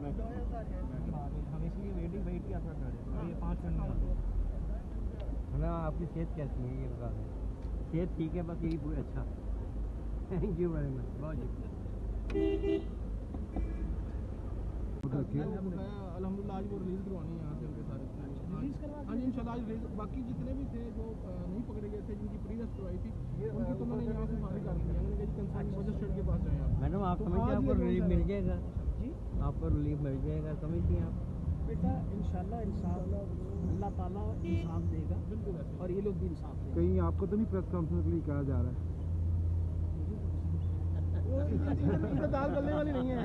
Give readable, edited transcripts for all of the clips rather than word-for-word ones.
हम इसलिए वेट किया था ये 5 मिनट में ना। आपकी सेहत कैसी है ये बता दें। सेहत ठीक है, बस यही पूरा अच्छा। थैंक यू वेरी मच, बहुत अल्हम्दुलिल्लाह आज वो रिलीज़ करवानी है यहाँ से उनके सारे हाँ जी इंशाल्लाह आज रिलीज़। बाकी जितने भी थे जो नहीं पकड़े गए थे, जिनकी प्री अरेस्ट करवाई थी, उनकी तो मैंने यहाँ से फारिग कर दी है। मैंने कहा कंसर्न मजिस्ट्रेट के पास जाएं आप। मैडम आप समझते हैं आपको रिलीफ मिल जाएगा जी? आपको रिलीफ मिल जाएगा, समझती हैं आप? बेटा इंशाल्लाह इंसाफ अल्लाह ताला इंसाफ देगा, और ये लोग भी इंसाफ देंगे। कहीं आपको तो नहीं प्रेस कॉन्फ्रेंस के लिए कहा जा रहा है? दाल गलने वाली नहीं है।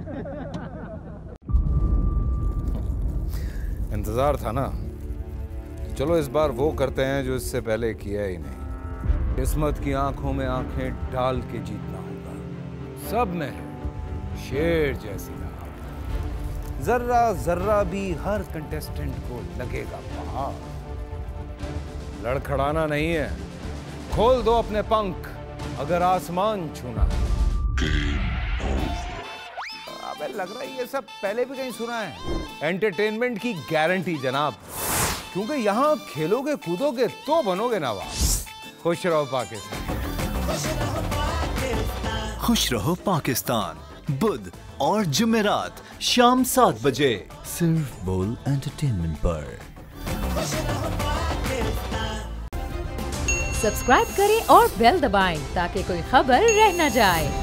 इंतज़ार था ना, चलो इस बार वो करते हैं जो इससे पहले किया ही नहीं। किस्मत की आंखों में आंखें डाल के जीतना होगा। सब में शेर जैसी राह, जर्रा जर्रा भी हर कंटेस्टेंट को लगेगा पहाड़। लड़खड़ाना नहीं है, खोल दो अपने पंख अगर आसमान छूना है। अबे लग रहा है ये सब पहले भी कहीं सुना है। एंटरटेनमेंट की गारंटी जनाब, क्योंकि यहाँ खेलोगे कूदोगे तो बनोगे नवाब। खुश रहो पाकिस्तान। खुश रहो पाकिस्तान, बुध और जुमेरात शाम 7 बजे सिर्फ बोल एंटरटेनमेंट पर। सब्सक्राइब करें और बेल दबाएं ताकि कोई खबर रह न जाए।